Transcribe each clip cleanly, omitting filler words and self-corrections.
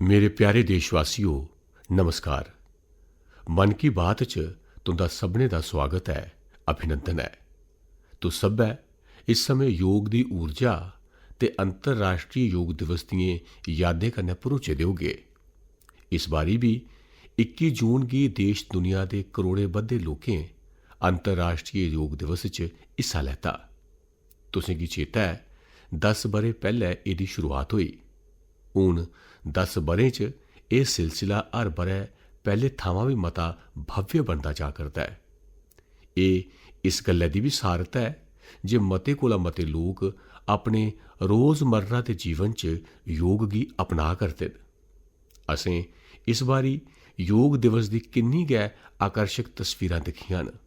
मेरे प्यारे देशवासियो, नमस्कार। मन की बात च तुंदा सभनें दा स्वागत है, अभिनंदन है। तुस सब्भै इस समय योग दी ऊर्जा ते अंतरराष्ट्रीय योग दिवस दिएं यादें कन्नै भरोचे दे होगे। इस बारी भी 21 जून गी देश दुनिया दे करोड़ें बद्धे लोकें अंतरराष्ट्रीय योग दिवस च हिस्सा लैता। तुसें गी चेता है 10 ब'रे पैह्ले एह्दी शुरुआत होई। हून 10 ब'रें च एह् सिलसिला हर ब'रै पैह्ले थमां बी मता भव्य बनदा जा करदा है। एह् इस गल्लै दी बी सारत है जे मते कोला मते लोक अपने रोजमर्रा दे जीवन च योग गी अपना करदे न। असें इस बारी योग दिवस दी किन्नी गै आकर्शक तस्वीरां दिक्खियां न।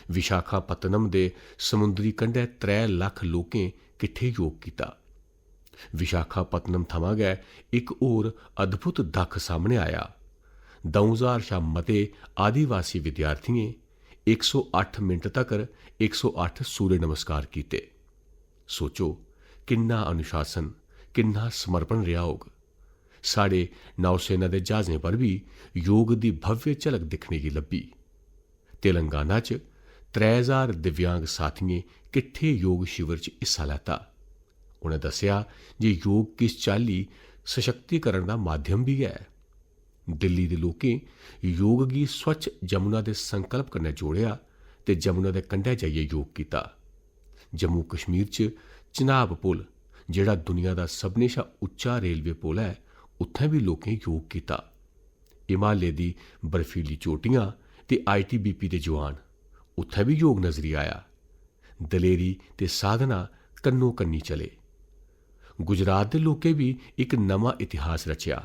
विशाखापत्तनम दे समुंदरी कंढै 3 लक्ख लोकें किट्ठे योग कीता। विशाखापत्तनम थमां गै इक होर अद्भुत दक्ख सामने आया। 2000 शा मते आदिवासी विद्यार्थियें 108 मिंट तक्कर 108 सूर्य नमस्कार कीते। सोचो किन्ना अनुशासन, किन्ना समर्पण रेहा होग। साढ़े नौसेना दे जहाजें पर भी योग दी भव्य झलक दिक्खने गी लब्भी। तेलंगाना च 3000 दिव्यांग साथियें किट्ठे योग शिविर च हिस्सा लैता। उ'नें दस्सेआ जे योग किस चाल्ली सशक्तिकरण दा माध्यम भी है। दिल्ली दे लोकें योग गी स्वच्छ जमुना दे संकल्प कन्नै जोड़ेआ ते जमुना दे कंढै जाइयै योग कीता। जम्मू कश्मीर च चिनाब पुल, जेह्ड़ा दुनिया दा सभनें शा उच्चा रेलवे पुल है, उत्थैं बी लोकें योग कीता। हिमालय दी बर्फीली चोटियां ते ITBP दे जवान, उत्थैं बी योग नजरी आया। दलेरी ते साधना कन्नो कन्नी चले। गुजरात दे लोकें भी इक नमां इतिहास रचेआ।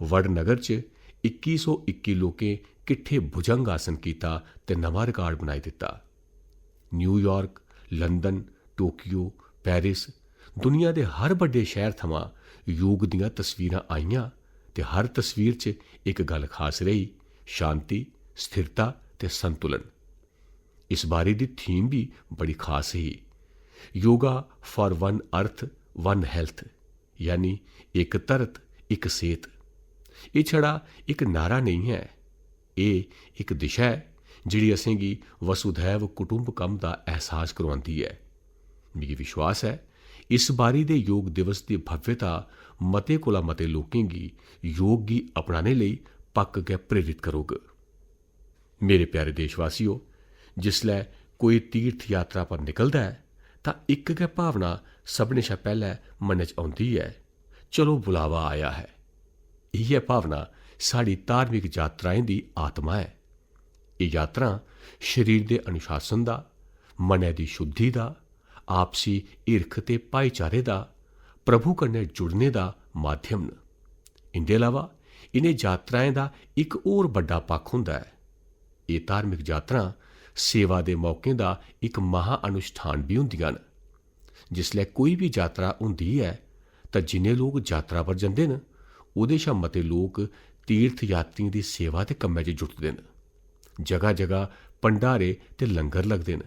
वडनगर च 2121 लोकें किट्ठे भुजंग आसन कीता ते नमां रिकार्ड बनाई दित्ता। न्यूयॉर्क, लंदन, टोक्यो, पेरिस, दुनिया दे हर बड्डे शहर थमां योग दियां तस्वीरां आईयां ते हर तस्वीर च इक गल्ल खास रेही: शांति, स्थिरता ते संतुलन। इस बारी दी थीम भी बड़ी खास ही: yoga for one earth one health, यानी इक धरत इक सेहत। एह् छड़ा इक नारा नहीं है, एह् इक दिशा है जिहड़ी असेंगी वसुधैव कुटुंबकम दा एहसास करवांदी है। मिगी विश्वास है इस बारी दे योग दिवस दी भव्यता मते कोला मते लोकें गी योग गी अपनाने लेई पक्क गै प्रेरित करोग। मेरे प्यारे देशवासियो, जिसलै कोई तीर्थ यात्रा पर निकलदा है तां इक गै भावना सभनें शा पैह्लै मनै च औंदी है: चलो बुलावा आया है। इ'यै भावना साढ़ी धार्मिक यात्राएं दी आत्मा है। एह् यात्रां शरीर दे अनुशासन दा, मनै दी शुद्धि दा, आपसी हिरख ते भाईचारे दा, प्रभु कन्नै जुड़ने दा माध्यम न। इंदे अलावा इनें यात्राएं दा इक होर बड्डा पक्ख होंदा है। एह् धार्मिक यात्रां सेवा दे मौकें दा इक महा अनुष्ठान भी होंदियां न। जिसलै कोई भी यात्रा होंदी है तां जिन्ने लोक यात्रा पर जंदे न, ओह्दे शा मते लोक तीर्थ यात्रियें दी सेवा दे कम्मै च जुटदे न। जगह जगह भंडारे ते लंगर लगदे न।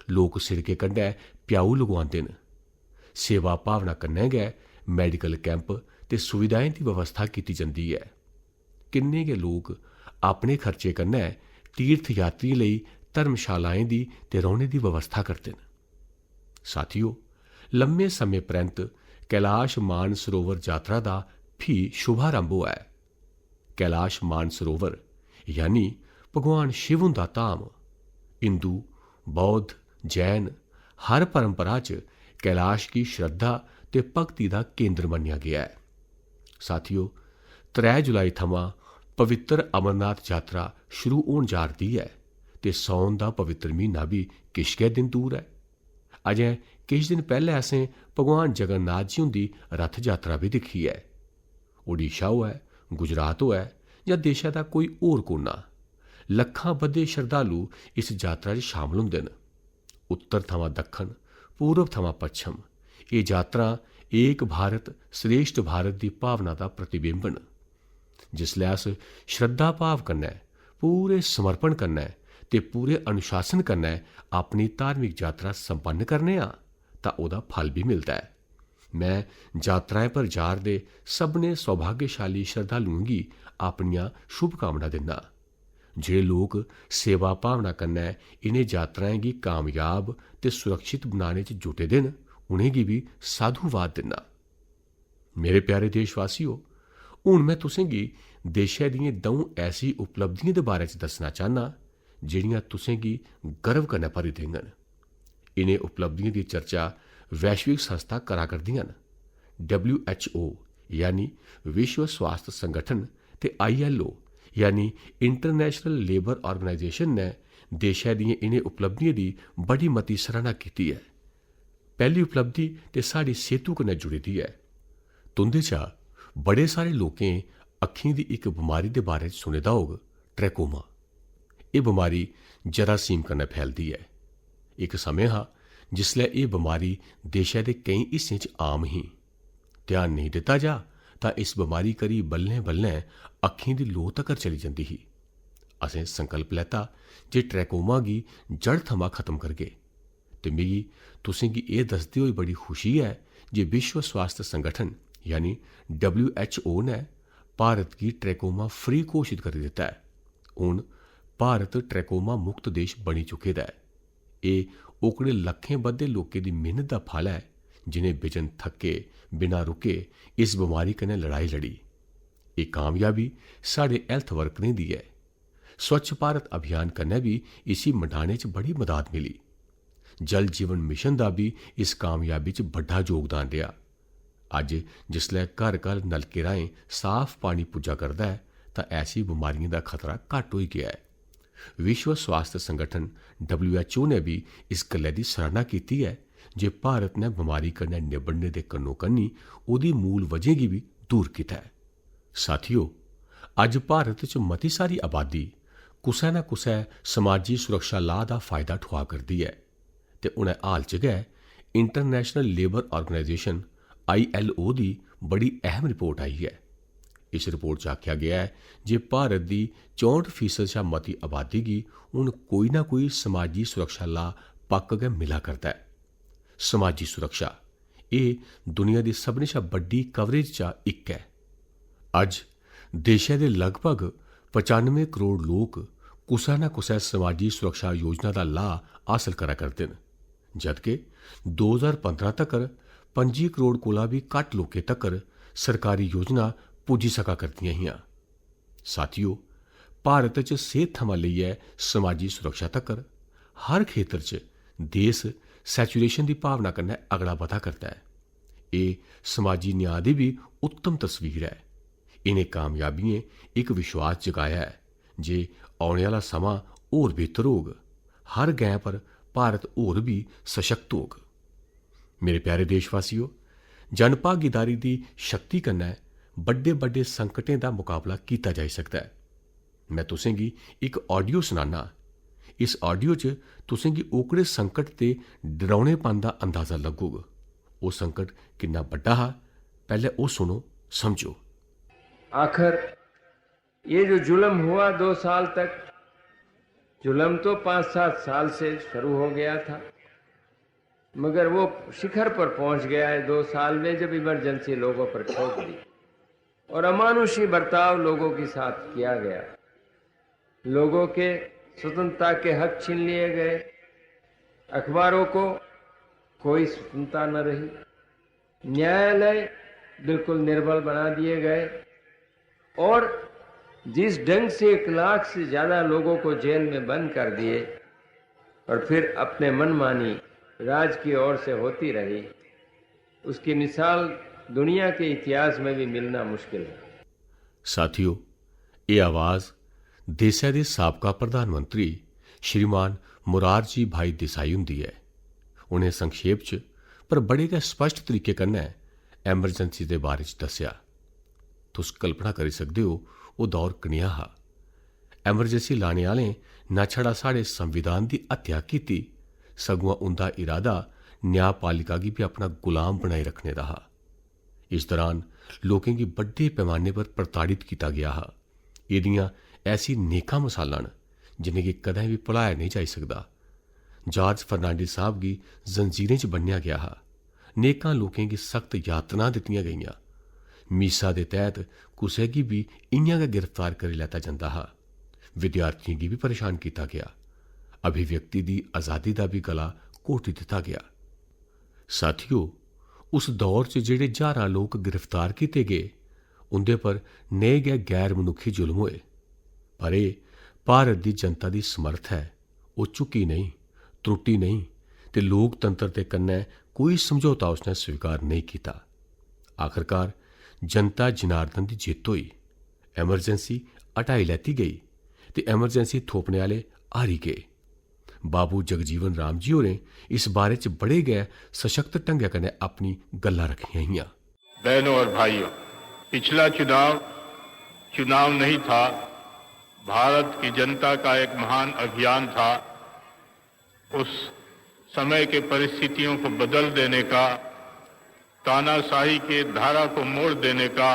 लोक सिड़कें कंढै प्याऊ लगवांदे न। सेवा भावना कन्नै गै मैडिकल कैंप ते सुविधाएं दी व्यवस्था कीती जंदी है। किन्ने गै लोक अपने खर्चे कन्नै तीर्थ यात्रियें लेई धर्मशालाएं दी ते रौह्ने दी व्यवस्था करदे न। साथियो, लम्मे समें परैंत कैलाश मानसरोवर यात्रा दा फ्ही शुभारंभ होआ है। कैलाश मानसरोवर यानी भगवान शिव हुंदा धाम। हिंदू, बौद्ध, जैन हर परंपरा च कैलाश गी श्रद्धा ते भगती दा केंद्र मन्नेआ गेआ है। साथियो, 3 जुलाई थमां पवित्र अमरनाथ यात्रा शुरू होन जा'रदी है ते सौन दा पवित्र म्हीना भी किश गै दिन दूर है। अजें किश दिन पैह्ले असें भगवान जगन्नाथ जी हुंदी रथ यात्रा भी दिक्खी है। ओडिशा होऐ, गुजरात होऐ जां देशै दा कोई होर कोना, लक्खां बद्धे श्रद्धालु इस यात्रा च शामल होंदे न। उत्तर थमां दक्खन, पूरब थमां पच्छम, एह् यात्रा एक भारत श्रेष्ठ भारत दी भावना दा प्रतिबिंब न। जिसलै अस श्रद्धा भाव कन्नै, पूरे समर्पण कन्नै ते पूरे अनुशासन कन्नै अपनी धार्मिक यात्रा संपन्न करने आं तां ओह्दा फल भी मिलदा है। मैं यात्राएं पर जा रदे सभनें सौभाग्यशाली श्रद्धालुओं गी अपनियां शुभकामना दिन्ना। जेह्ड़े लोक सेवा भावना कन्नै इनें यात्राएं गी कामयाब ते सुरक्षित बनाने च जुटे दे न, उनेंगी भी साधुवाद दिन्ना। मेरे प्यारे देशवासियो, हून मैं तुसेंगी देशै दियें द'ऊं ऐसी उपलब्धियें दे बारे च दस्सना चाहना जेह्ड़ियां तुसेंगी गर्व कन्नै भरी देङन। इनें उपलब्धियें दी चर्चा वैश्विक संस्था करा करदियां न। WHO यानी विश्व स्वास्थ्य संगठन ते ILO यानी इंटरनेशनल लेबर ऑर्गेनाइजेशन ने देशै दियें इनें उपलब्धियें दी बड़ी मती सराहना कीती है। पहली उपलब्धि ते साड़ी सेहतू कन्नै जुड़ी दी है। तुंदे चा बड़े सारे लोकें अक्खीं दी इक बमारी दे बारे च सुने दा होग, ट्रैकोमा। एह् बमारी जरासीम कन्नै फैलदी है। इक समें हा जिसलै एह् बमारी देशै दे केईं हिस्सें च आम ही। ध्यान नहीं दित्ता जा तां इस बमारी करी बल्लें बल्लें अक्खीं दी लोऽ तक्कर चली जंदी ही। असें संकल्प लैता जे ट्रैकोमा गी जड़ थमां खत्म करगे, ते मिगी तुसेंगी एह् दसदे होई बड़ी खुशी है जे विश्व स्वास्थ्य संगठन यानी WHO ने भारत गी ट्रैकोमा फ्री घोषित करी दित्ता है। हून भारत ट्रैकोमा मुक्त देश बनी चुके दा है। एह् ओकड़े लक्खें बद्धे लोकें दी मेहनत दा फल है जिनें बिजन थक्के बिना रुके इस बमारी कन्नै लड़ाई लड़ी। एह् कामयाबी साढ़े हैल्थ वर्करें दी है। स्वच्छ भारत अभियान कन्नै भी इसी मटाने च बड़ी मदद मिली। जल जीवन मिशन दा भी इस कामयाबी च बड्डा योगदान रेहा। अज्ज जिसलै घर घर नलके राहें साफ पानी पुज्जा करदा है तां ऐसी बमारियें दा खतरा घट्ट होई गया है। विश्व स्वास्थ्य संगठन WHO ने भी इस गल्लै दी सराहना कीती है जे भारत ने बमारी कन्नै निबड़ने दे कन्नो कन्नी ओह्दी मूल वजह गी भी दूर कीता है। साथियो, अज्ज भारत च मती सारी आबादी कुसै ना कुसै समाजी सुरक्षा लाह् दा फायदा ठोआ करदी है, ते हुनै हाल च गै इंटरनेशनल लेबर ऑर्गेनाइजेशन ILO दी बड़ी अहम रिपोर्ट आई है। इस रिपोर्ट च आखेआ गया है जे भारत दी 64% शा मती आबादी गी हून कोई ना कोई समाजी सुरक्षा लाह् पक्क गै मिला करदा है। समाजी सुरक्षा एह् दुनिया दी सभनें शा बड्डी कवरेज चा इक है। अज्ज देशै दे लगभग 95 करोड़ लोक कुसै ना कुसै समाजी सुरक्षा योजना दा लाह् हासल करा करदे न, जदकि 2015 तक्कर 25 करोड़ कोला भी घट्ट लोकें तक्कर सरकारी योजना पुज्जी सका करदियां हियां। साथियो, भारत च सेहत थमां लेइयै समाजी सुरक्षा तक्कर हर खेतर च देश सैचुरेशन दी भावना कन्नै अगड़ा बधा करदा है। एह् समाजी न्याय दी भी उत्तम तस्वीर है। इनें कामयाबियें इक विश्वास जगाया है जे औने आह्ला समां होर बेहतर होग। हर गैं पर भारत होर भी सशक्त होग। मेरे प्यारे देशवासियो, जनभागीदारी दी शक्ति कन्नै बड्डे बड्डे संकटें दा मुकाबला कीता जाई सकदा है। मैं तुसेंगी इक ऑडियो सुनाना। इस ऑडियो च तुसेंगी ओकड़े संकट ते डरौनेपन दा अंदाजा लगुग। ओह् संकट किन्ना बड्डा हा, पैह्ले ओह् सुनो, समझो। आखिर ये जो जुल्म हुआ 2 साल तक, जुल्म तो 5-7 साल से शुरू हो गया था, मगर वो शिखर पर पहुंच गया है 2 साल में जब इमरजेंसी लोगों पर ठोक दी और अमानुषी बर्ताव लोगों के साथ किया गया। लोगों के स्वतंत्रता के हक छीन लिए गए। अखबारों को कोई स्वतंत्रता न रही। न्यायालय बिल्कुल निर्बल बना दिए गए और जिस ढंग से 1 लाख से ज्यादा लोगों को जेल में बंद कर दिए और फिर अपने मनमानी राज की ओर से होती रही, उसकी मिसाल दुनिया के इतिहास में भी मिलना मुश्किल है। साथियों, ये आवाज देशै दे साबका प्रधानमंत्री श्रीमान मुरारजी भाई देसाई हुंदी है। उन्हें संक्षेप च पर बड़े गै स्पष्ट तरीके कन्नै एमरजेंसी दे बारे च दस्सेआ। तुस कल्पना करी सकदे हो ओह् दौर कनेहा हा। एमरजेंसी लाने आह्लें ना छड़ा साढ़े संविधान दी हत्या कीती, सगुआं उंदा इरादा न्यायपालिका गी भी अपना गुलाम बनाई रखने दा हा। इस दौरान लोकें गी बड्डे पैमाने पर प्रताड़ित किया गया हा। एह्दियां ऐसी नेकां मिसालां न जिनेंगी कदें भी भुलाया नहीं जाई सकदा। जॉर्ज फर्नांडिस साहब गी जंजीरें च बन्नेआ गया हा। नेकां लोकें गी सख्त यातना दित्तियां गेइयां। मीसा दे तैह्त कुसै गी बी इ'यां गै गिरफ्तार करी लैता जंदा हा। विद्यार्थियें गी भी परेशान कीता गया। अभिव्यक्ति दी आज़ादी दा भी गला घोटी दित्ता गया। साथियो, उस दौर च जेह्ड़े ज्हारां लोक गिरफ्तार कीते गे, उंदे पर नेह गै गैर मनुक्खी जुल्म होए। पर एह् भारत दी जनता दी समर्थ है, ओह् झुकी नहीं, त्रुट्टी नहीं ते लोकतंत्र दे कन्नै कोई समझौता उसने स्वीकार नहीं कीता। आखिरकार जनता जनार्दन दी जित्त होई। एमरजेंसी हटाई लैती गई ते एमरजेंसी थोपने आह्ले हारी गए। बाबू जगजीवन राम जी होरें इस बारे च बड़े गै सशक्त ढंगै कन्नै अपनी गल्लां रखियां हियां। बहनों और भाइयों, पिछला चुनाव नहीं था, भारत की जनता का एक महान अभियान था। उस समय के परिस्थितियों को बदल देने का, तानाशाही के धारा को मोड़ देने का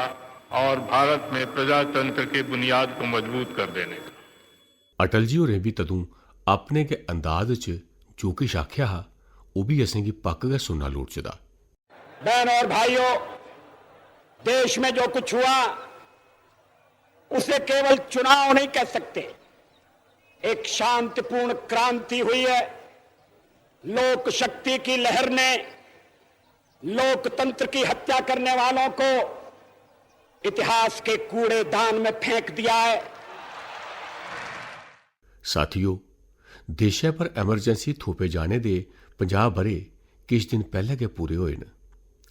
और भारत में प्रजातंत्र के बुनियाद को मजबूत कर देने का। अटल जी होरें भी तदूं अपने गै अंदाज च जो किश आख्या हा, ओह् भी असेंगी पक्क गै सुनना लोड़चदा। बहनों और भाइयों, देश में जो कुछ हुआ उसे केवल चुनाव नहीं कह सकते। एक शांतिपूर्ण क्रांति हुई है। लोक शक्ति की लहर ने लोकतंत्र की हत्या करने वालों को इतिहास के कूड़ेदान में फेंक दिया है। साथियों, देशै पर एमरजेंसी थोपे जाने दे 50 ब'रे किश दिन पैह्ले गै पूरे होए न।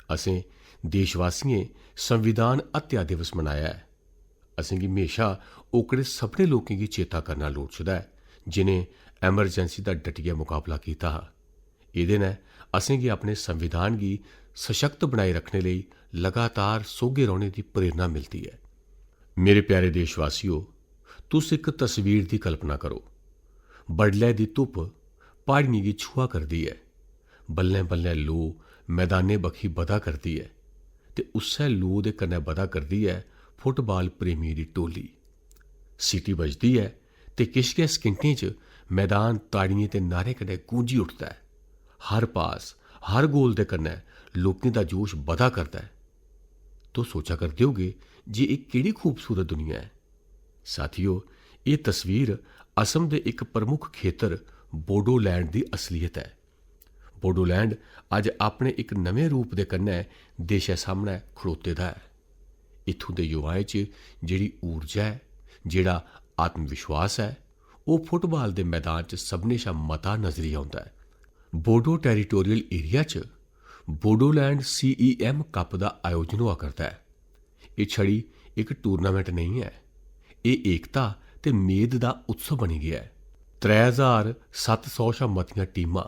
असें देशवासियें संविधान हत्या दिवस मनाया है। असेंगी म्हेशा ओकड़े सभनें लोकें गी चेता करना लोड़चदा ऐ जिनें एमरजेंसी दा डटियै मुकाबला कीता हा। एह्दे नै असेंगी अपने संविधान गी सशक्त बनाई रखने लेई लगातार सोह्गे रौह्ने दी प्रेरणा मिलदी ऐ। मेरे प्यारे देशवासियो, तुस इक तस्वीर दी कल्पना करो। बडलै दी धुप्प प्हाड़ियें गी छुआ करदी ऐ। बल्लें बल्लें लो मैदानें बक्खी बधा करदी ऐ ते उस्सै लो दे कन्नै बधा करदी ऐ फुटबाल प्रेमियें दी टोली। सीटी बजदी ऐ ते किश गै सकिंटें च मैदान ताड़ियें ते नारें कन्नै गूंजी उठदा ऐ। हर पास, हर गोल दे कन्नै लोकें दा जोश बधा करदा ऐ। तुस सोचा करदे होगे जे एह् केह्ड़ी खूबसूरत दुनिया ऐ। साथियो, एह् तस्वीर असम दे इक प्रमुख खेतर बोडोलैंड दी असलियत ऐ। बोडोलैंड अज्ज अपने इक नमें रूप दे कन्नै देशै सामनै खड़ोते दा ऐ। इत्थूं दे युवाएं च जेह्ड़ी ऊर्जा ऐ, जेह्ड़ा आत्मविश्वास ऐ, ओह् फुटबाल दे मैदान च सभनें शा मता नजरी औंदा ऐ। बोडो टैरीटोरियल एरिया च बोडोलैंड CEM कप दा आयोजन होआ करदा ऐ। एह् छड़ी इक टूर्नामेंट नहीं ऐ, एह् एकता ते मेद दा उत्सव बनी गेआ ऐ। 3700 शा मतियां टीमां,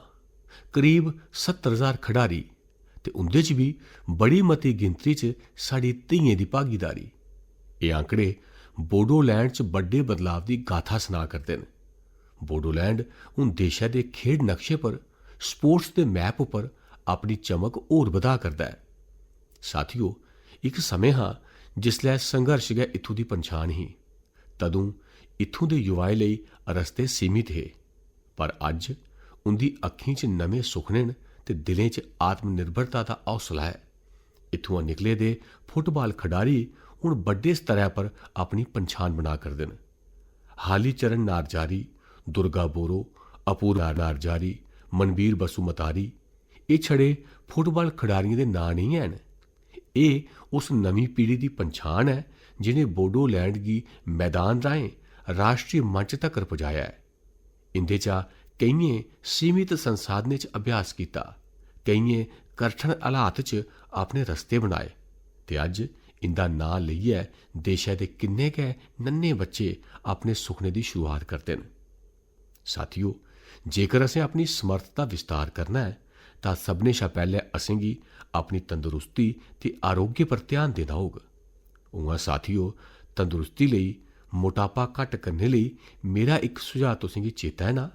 करीब 70,000 खडारी ते उंदे च बी बड़ी मती गिनतरी च साढ़ी धियें दी भागीदारी। एह् आंकड़े बोडोलैंड च बड्डे बदलाव दी गाथा सना करदे न। बोडोलैंड हून देशै दे खेड नक्शे पर, स्पोर्ट्स दे मैप उप्पर अपनी चमक होर बधा करदा ऐ। साथियो, इक समें हा जिसलै संघर्ष गै इत्थूं दी पन्छान ही। तदूं इत्थूं दे युवाएं लेई रस्ते सीमित हे, पर अज्ज उंदी अक्खीं च नमें सुखने न ते दिलें च आत्मनिर्भरता दा हौसला ऐ। इत्थुआं निकले दे फुटबाल खडारी हून बड्डे स्तरै पर अपनी पन्छान बना करदे न। हालीचरण नारजारी, दुर्गा बोरो, अपूर्वा नारजारी, मनबीर बसुमतारी, एह् छड़े फुटबाल खडारियें दे नांऽ नहीं हैन। एह् उस नमीं पीढ़ी दी पन्छान ऐ जिनें बोडोलैंड गी मैदान राहें राश्ट्री मंच तक्कर पजाया ऐ। इंदे चा केइयें सीमित संसाधनें च अभ्यास कीता, केइयें कठन हालात च अपने रस्ते बनाए ते अज्ज इंदा नां लेइयै देशै दे किन्ने गै नन्हे बच्चे अपने सुखने दी शुरुआत करदे न। साथियो, जेकर असें अपनी समर्थ दा विस्तार करना ऐ तां सभनें शा पैह्लें असेंगी अपनी तंदरुस्ती ते आरोग्य पर ध्यान देना होग। उ'आं साथियो, तंदरुस्ती लेई, मोटापा घट्ट करने लेई मेरा इक सुझाऽ तुसेंगी चेता ऐ ना?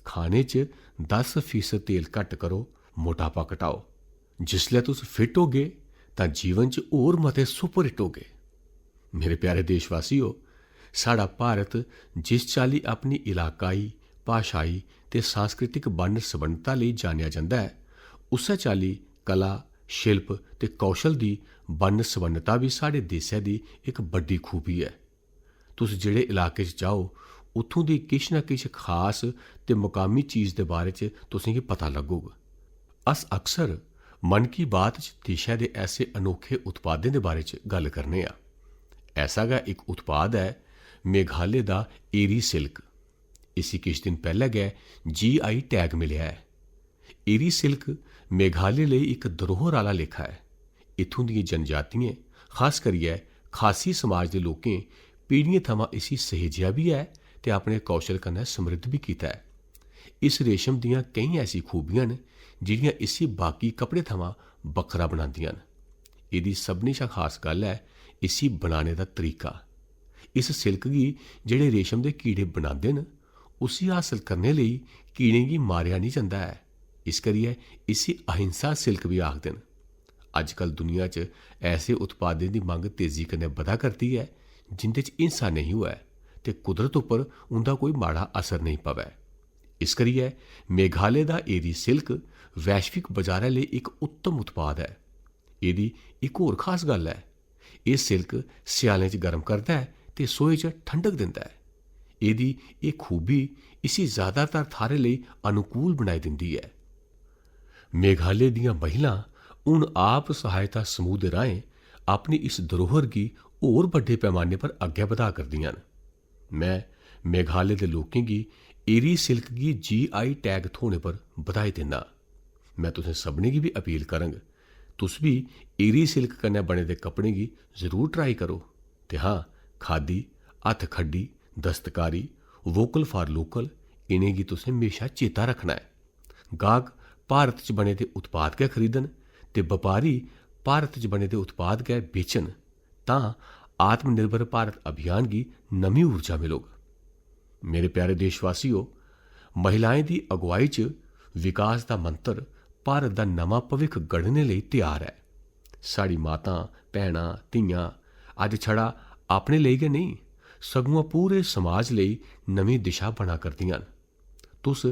खाने च 10% तेल घट्ट करो, मोटापा घटाओ। जिसलै तुस फिट होगे तां जीवन च होर मते सुपर हिट होगे। मेरे प्यारे देशवासियो, साढ़ा भारत जिस चाल्ली अपनी इलाकाई, भाशाई ते सांस्कृतिक बन्न सबन्नता लेई जानेआ जंदा ऐ, उस्सै चाल्ली कला शिल्प ते कौशल की बन्न सबन्नता भी साढ़े देशै की एक बड़ी खूबी है। तुस जेड़े इलाके च जाओ उत्थों की किश ना किश खास ते मुकामी चीज़ के बारे च तुसेंगी पता लगुग। अस अक्सर मन की बात च देशै दे ऐसे अनोखे उत्पादें दे बारे च गल्ल करने आ। ऐसा गै एक उत्पाद है मेघालय दा एरी सिल्क। इसी किश दिन पहले गै GI टैग मिलिया है। एरी सिल्क मेघालय लिए एक धरोहर आला लेखा है। इत्थों दी जनजातियें खास करियै खासी समाज के लोकें पीढ़ियों थमां इसी सहेजिया भी है ते अपने कौशल कन्नै समृद्ध भी कीता है। इस रेशम दियां कई ऐसी खूबियां न जिहड़ियां इसी बाकी कपड़े थमां बखरा बनांदियां न। इहदी सभनें शा खास गल्ल है इसी बनाने दा तरीका। इस सिल्क गी जेड़े रेशम दे कीड़े बनांदे न उसी हासल करने लेई कीड़ें गी मारेआ नहीं जंदा है। इस करियै इसी अहिंसा सिल्क भी आखदे न। अजकल दुनिया च ऐसे उत्पादें की मंग तेजी कन्नै बधा करती है जिंदे च हिंसा नहीं होऐ ते कुदरत उप्पर उंदा कोई माड़ा असर नहीं पवै। इस करियै मेघालय दा एरी सिल्क वैश्विक बाजारै लेई एक उत्तम उत्पाद है। एदी एक होर खास गल्ल है, यह सिल्क स्यालें च गर्म करदा है ते सोहे च ठंडक दिंदा है। एदी एह खूबी इसी ज़्यादातर थारें लेई अनुकूल बनाई दिंदी है। मेघालय दियां महिलां हुण आप सहायता समूह दे राहें अपनी इस धरोहर गी होर बड्डे पैमाने पर अग्गै बधा करदियां न। मैं मेघालय दे लोकें गी एरी सिल्क गी GI टैग थ्होने पर बधाई दिन्ना। मैं तुसें सभनें गी भी अपील करंग तुस भी एरी सिल्क कन्नै बने दे कपड़े गी जरूर ट्राई करो ते हाँ, खादी, हत्थ खड्डी, दस्तकारी, वोकल फॉर लोकल इनें गी तुसें हमेशा चेता रखना है। गाहक भारत च बने दे उत्पाद गै खरीदन ते बपारी भारत च बने दे उत्पाद गै बेचन तां आत्मनिर्भर भारत अभियान गी नमीं ऊर्जा मिलग। मेरे प्यारे देशवासियों, महिलाएं दी अगुवाई च विकास दा मंत्र भारत दा नवां भविक्ख गढ़ने लेई तैयार है। साड़ी मातां, भैणां, धियां अज छड़ा अपने लेई गै नहीं सगुआं पूरे समाज लेई नवीं दिशा बना करदियां न। तुस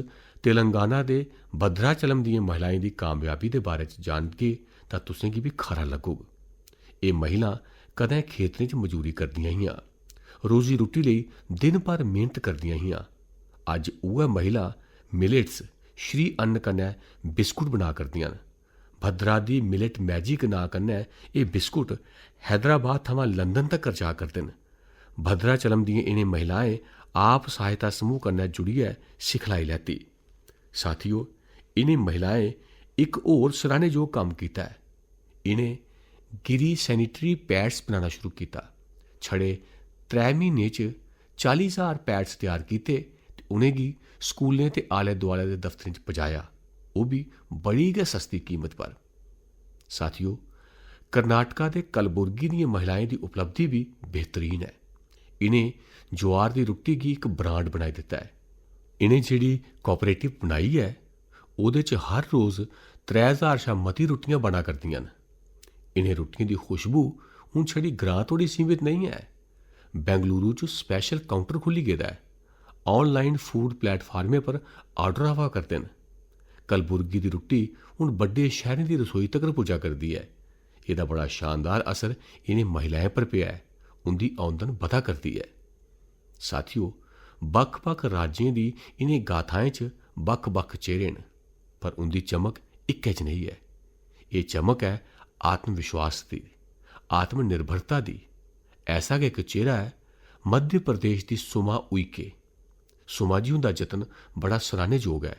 तेलंगाना दे भद्राचलम दियें महिलाएं दी कामयाबी दे बारे च जानगे तां तुसें गी भी खरा लगुग। एह् महिलां कदें खेतरें च मजूरी करदियां हियां, रोजी रुट्टी लेई दिन भर मेहनत करदियां हियां। अज्ज उ'ऐ महिला मिलेट्स श्री अन्न कन्नै बिस्कुट बना करदियां न। भद्रा दी मिलेट मैजिक नां कन्नै एह् बिस्कुट हैदराबाद थमां लंदन तक्कर जा करदे न। भद्राचलम दियें इनें महिलाएं आप सहायता समूह कन्नै जुड़ियै सिखलाई लैती। साथियों, इनें महिलाएं एक होर सराहनेजोग कम्म कीता है। इनें गिरी सैनिटरी पैड्स बनाना शुरू किया। छड़े 3 म्हीने च 40,000 पैड्स तैयार कीते ते उनेंगी स्कूलें ते आले दुआले दे दफ्तरें च पजाया, ओह् भी बड़ी गै सस्ती कीमत पर। साथियों, कर्नाटका दे कलबुर्गी दियें महिलाएं दी उपलब्धि भी बेहतरीन है। इनें ज्वार दी रुट्टी गी एक ब्रांड बनाई दिता है। इनें जेह्ड़ी कोऑपरेटिव बनाई है ओह्दे च हर रोज़ 3000 शा मती रुट्टियां बना करदियां न। इनें रुट्टियें दी खुशबू हूँ छड़ी ग्रां तोड़ी सीमित नहीं है। बेंगलुरु च स्पैशल काउंटर खुली गेदा है। ऑनलाइन फूड प्लेटफार्में पर आर्डर आवा करदे न। कलबुर्गी दी रुट्टी हूँ बड्डे शहरें दी रसोई तक्कर पुज्जा करदी है। एह्दा बड़ा शानदार असर इनें महिलाएं पर पेआ है, उंदी आमदन बधा करदी है। साथियों, बक्ख-बक्ख राज्यें दी इनें गाथाएं च बक्ख-बक्ख चेहरे न, पर उंदी चमक इक्कै जनेही है। एह् चमक है आत्मविश्वास दी, आत्मनिर्भरता दी। ऐसा गै इक चेहरा है मध्य प्रदेश दी सुमा उइके। सुमा जी हुंदा जतन बड़ा सराहनेजोग है।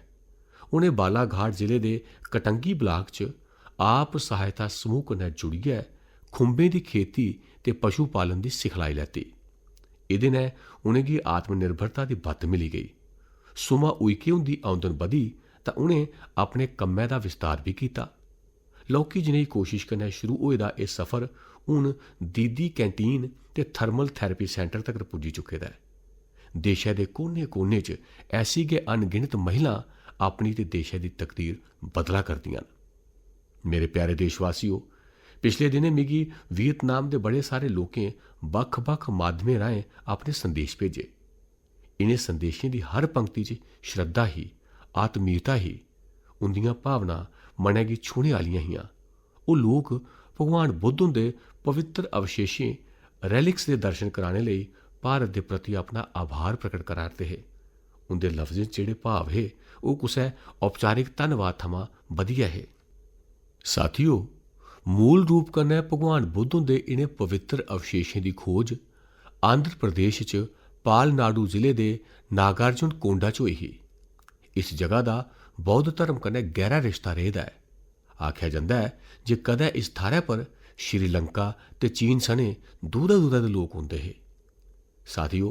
उनें बालाघाट जिले दे कटंगी ब्लाक च आप सहायता समूह कन्नै जुड़ियै खुंबें दी खेती ते पशु पालन दी सिखलाई लैती। एह्दे नै उनेंगी आत्मनिर्भरता दी बत्त मिली गई। सुमा उइके हुंदी आमदन बधी तां उनें अपने कम्मै दा विस्तार भी कीता। लौह्की जनेही कोशिश कन्नै शुरू होए दा एह् सफर हून दीदी कैंटीन ते थर्मल थैरेपी सेंटर तक्कर पुज्जी चुके दा है। देशै दे कोने कोने च ऐसी गै अनगिनत महिलां अपनी ते देशै दी तकदीर बदला करदियां न। मेरे प्यारे देशवासियों, पिछले दिनें मिगी वियतनाम दे बड़े सारे लोकें बक्ख बक्ख माध्यमें राहें अपने संदेश भेजे। इनें संदेशें दी हर पंक्ति च श्रद्धा ही, आत्मीयता ही। उंदियां भावनां मनै गी छूने आह्लियां हियां। ओह् लोक भगवान बुद्ध हुंदे पवित्र अवशेशें रैलिक्स दे दर्शन कराने लेई भारत दे प्रति अपना आभार प्रकट करा करदे हे। उंदे लफ्जें च जेह्ड़े भाव हे ओह कुसै औपचारिक धन्नवाद थमां बधिया हे। साथियो, मूल रूप कन्नै भगवान बुद्ध हुंदे इनें पवित्र अवशेशें दी खोज आंध्र प्रदेश च पालनाडु जिले दे नागार्जुन कोंडा च होई ही। इस जगह दा बौद्ध धर्म कन्नै गैह्रा रिश्ता रेह्दा ऐ। आखेआ जंदा ऐ जे कदै इस थाह्रै पर श्रीलंका ते चीन सने दूरा दूरा दे लोक होंदे हे। साथियो,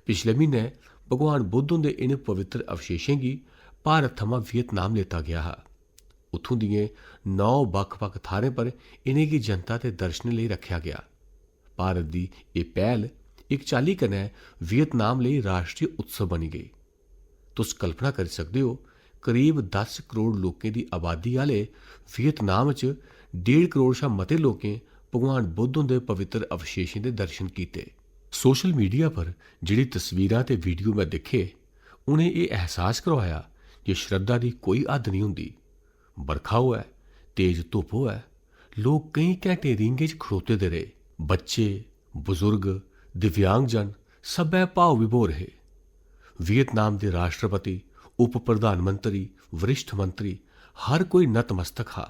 पिछले म्हीने भगवान बुद्ध हुंदे इनें पवित्र अवशेशें गी भारत थमां वियतनाम लेता गया हा। उत्थूं दियें 9 बक्ख-बक्ख थाह्रें पर इनें गी जनता दे दर्शनें लेई रक्खेआ गया। भारत दी एह् पैह्ल इक चाल्ली कन्नै वियतनाम लेई राश्ट्री उत्सव बनी गेई। तुस कल्पना करी सकदे हो, करीब 10 करोड़ लोकें दी आबादी आह्ले वियतनाम च 1.5 करोड़ शा मते लोकें भगवान बुद्ध हुंदे पवित्र अवशेशें दे दर्शन कीते। सोशल मीडिया पर जेह्ड़ी तस्वीरां ते वीडियो में दिक्खे, उ'नें एह् एहसास करवाया जे श्रद्धा दी कोई हद्द नहीं हुंदी। बरखा होऐ, तेज धुप्प होऐ, लोक केईं घैंटे रींगे च खड़ोते दे रेह्। बच्चे, बुजुर्ग, दिव्यांगजन सब्भै भाव विभोर हे। वियतनाम दे राष्ट्रपति, उप प्रधानमंत्री, वरिष्ठ मंत्री हर कोई नतमस्तक हा।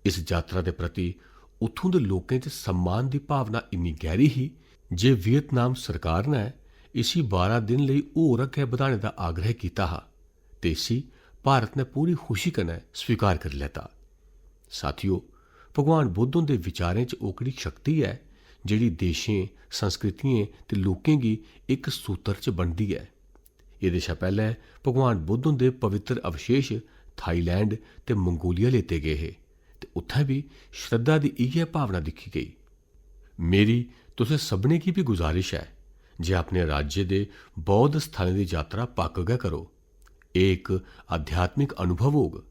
इस यात्रा दे प्रति उत्थूं दे लोकें च सम्मान दी भावना इन्नी गैह्री ही जे वियतनाम सरकार ने इसी 12 दिन लेई होर अग्गै बधाने दा आग्रह कीता हा ते इसी भारत ने पूरी खुशी कन्नै स्वीकार करी लैता। साथियो, भगवान बुद्ध हुंदे विचारें च ओकड़ी शक्ति ऐ जेह्ड़ी देशें, संस्कृतियें ते लोकें गी इक सूत्र च बंडदी ऐ। एह्दे शा पैह्लें भगवान बुद्ध हुंदे पवित्र अवशेश थाईलैंड ते मंगोलिया लेते गे हे ते उत्थै बी श्रद्धा दी इ'यै भावना दिक्खी गेई। मेरी तुसें सभनें गी बी गुजारिश है जे अपने राज्य दे बौद्ध स्थलें दी यात्रा पक्क गै करो। एह् इक आध्यात्मिक अनुभव होग,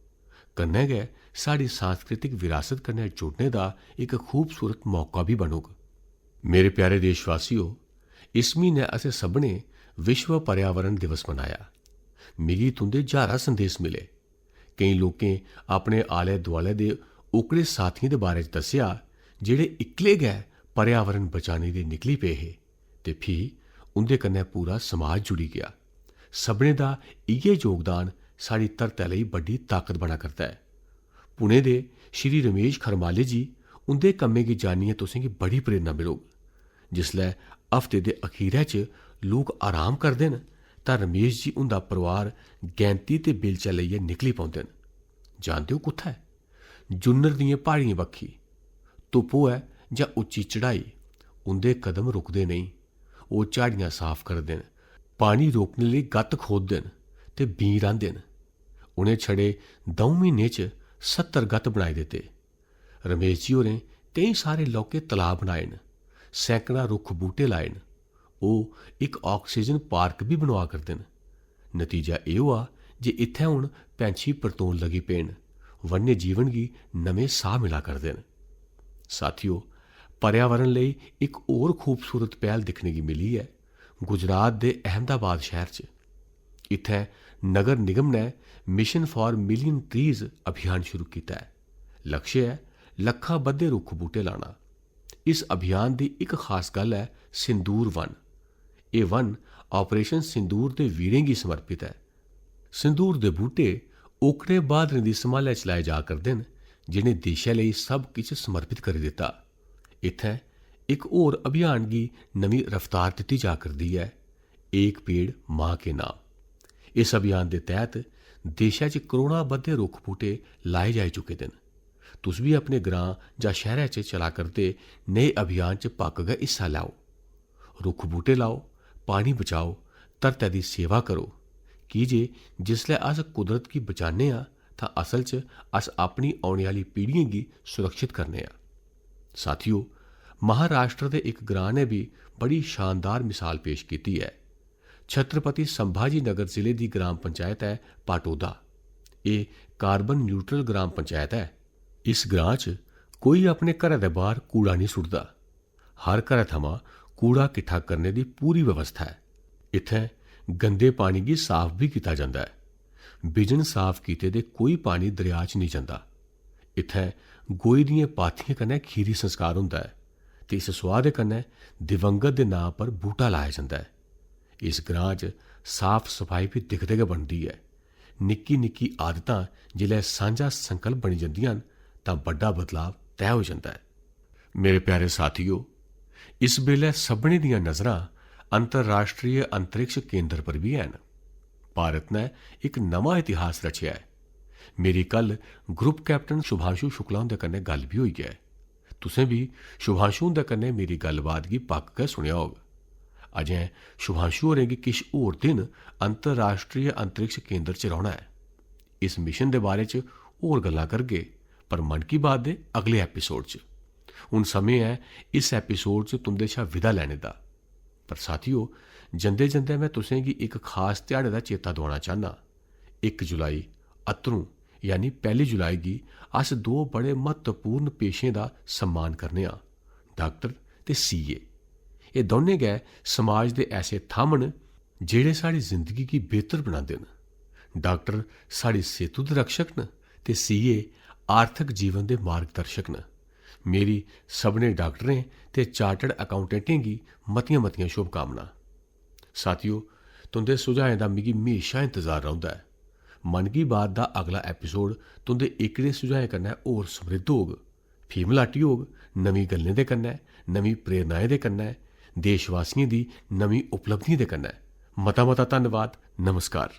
कन्नै गै साढ़ी सांस्कृतिक विरासत कन्नै जुड़ने दा इक खूबसूरत मौका बी बनोग। मेरे प्यारे देशवासियो, इस म्हीने असें सभनें विश्व पर्यावरण दिवस मनाया। मिगी तुंदे ज्हारां संदेश मिले। केईं लोकें अपने आले दुआले दे ओकड़े साथियें दे बारे च दस्सेआ जेह्ड़े इक्कले गै पर्यावरण बचाने दे निकली पे हे ते फ्ही उंदे कन्नै पूरा समाज जुड़ी गया। सभनें दा इ'यै योगदान साढ़ी धरतै लेई बड्डी ताकत बना करदा ऐ। पुणे दे श्री रमेश खरमाले जी, उंदे कम्में गी जानियै तुसें गी बड़ी प्रेरणा मिलग। जिसलै हफ्ते दे अखीरै च लोक आराम करदे न तां रमेश जी उंदा परोआर गैंती ते बेलचा लेइयै निकली पौंदे न। जानदे हो कुत्थै? जुन्नर दियें प्हाड़ियें बक्खी। धुप्प होऐ जां उच्ची चढ़ाई, उंदे कदम रुकदे नेईं। ओह् झाड़ियां साफ करदे न, पानी रोकने लेई गत्त खोददे न ते बीऽ रांह्दे न। उ'नें छड़े 2 म्हीनें च 70 गत्त बनाई दित्ते। रमेश जी होरें केईं सारे लौह्के तलाऽ बनाए न, सैकड़ां रुक्ख बूह्टे लाए न। ओह् इक आक्सीजन पार्क बी बनवा करदे न। नतीजा एह् होआ जे इत्थै हून पैंछी परतोन लगी पे न, वन्य जीवन गी नमें साह् मिला करदे न। साथियो, पर्यावरण लेई इक होर खूबसूरत पहल दिक्खने गी मिली है गुजरात दे अहमदाबाद शहर च। इत्थै नगर निगम ने मिशन फॉर मिलियन ट्रीज अभियान शुरू किया है। लक्ष्य है लक्खां बद्धे रुक्ख बूह्टे लाना। इस अभियान की एक खास गल है सिंदूर वन। एह् वन ऑपरेशन सिंदूर दे वीरें गी समर्पित है। सिंदूर दे बूह्टे ओकड़े बहादरें दी संभालै च लाए जा करदे न जिनें देशै लेई सब किश समर्पित करी दित्ता। इत्थै इक होर अभियान गी नमीं रफ्तार दित्ती जा करदी है, एक पेड़ मां के नाम। इस अभियान दे तैह्त देशै च करोड़ां बद्धे रुक्ख बूह्टे लाए जाई चुके दे न। तुस भी अपने ग्रां जां शैह्रै च चला करदे नेह् अभियान च पक्क गै हिस्सा लैओ। रुक्ख बूह्टे लाओ, पानी बचाओ, धरतै दी सेवा करो, की जे जिसलै अस कुदरत गी बचाने आं तां असल च अस अपनी औने आह्ली पीढ़ियें गी सुरक्षित करने आं। साथियो, महाराष्ट्र दे इक ग्रां ने भी बड़ी शानदार मिसाल पेश कीती है। छत्रपति संभाजी नगर जिले दी ग्राम पंचायत है पाटोदा। एह् कार्बन न्यूट्रल ग्राम पंचायत है। इस ग्रां च कोई अपने घरै दे बाहर कूड़ा नहीं सुट्टदा। हर घरै थमां कूड़ा किट्ठा करने दी पूरी व्यवस्था है। इत्थै गंदे पानी गी साफ भी कीता जंदा है। बिजन साफ कीते दे कोई पानी दरिया च नहीं जंदा। इत्थै गोई दियें पाथियें कन्नै खीरी संस्कार हुंदा ऐ ते इस सुआह दे कन्नै दिवंगत दे नां पर बूह्टा लाया जंदा ऐ। इस ग्रां च साफ सफाई भी दिखदे गै बनदी ऐ। निक्की निक्की आदतां जिसलै सांझा संकल्प बनी जंदियां न तां बड्डा बदलाव तय हो जांदा ऐ। मेरे प्यारे साथियो, इस बेल्लै सभनें दियां नज़रां अंतर्राष्ट्रीय अंतरिक्ष केंद्र पर भी हैन। भारत ने एक नवां इतिहास रचेआ ऐ। मेरी कल ग्रुप कैप्टन शुभांशु शुक्ला हुंदे कन्नै गल्ल भी होई ऐ। तुसें भी शुभांशु हुंदे कन्नै मेरी गल्लबात गी पक्क गै सुनेआ होग। अजें शुभांशु होरें गी किश होर दिन अंतर्राष्ट्रीय अंतरिक्ष केंद्र च रौह्ना ऐ। इस मिशन दे बारे च होर गल्लां करगे, पर मन की बात दे अगले एपीसोड च। हुण समें ऐ इस एपीसोड च तुंदे शा विदा लैने दा। पर साथियो, जंदे जंदे मैं तुसें गी एक खास ध्याड़े दा चेता दोआना चाहना। 1 जुलाई अत्तरूं यानी 1 जुलाई गी अस दो बड़े महत्वपूर्ण पेशें दा सम्मान करने आं, डॉक्टर ते सीए। एह् दौनें गै समाज दे ऐसे थम्म न जेह्ड़े साढ़ी जिंदगी गी बेहतर बनांदे न। डॉक्टर साढ़ी सेहतु दे रक्षक न ते सीए आर्थिक जीवन दे मार्गदर्शक न। मेरी सभनें डॉक्टरें ते चार्टर्ड अकाउंटेंटें गी मतियां मतियां शुभकामनां। साथियो, तुंदे सुझाएं दा मिगी म्हेशा इंतजार रौंह्दा ऐ। मन की बात दा अगला एपीसोड तुंदे एह्कड़े सुझाएं कन्नै होर समृद्ध होग, फ्ही मलाटी होग नमीं गल्लें दे कन्नै, नमीं प्रेरणाएं दे कन्नै, देशवासियों दी नमीं उपलब्धियें दे कन्नै। मता मता धन्नवाद। नमस्कार।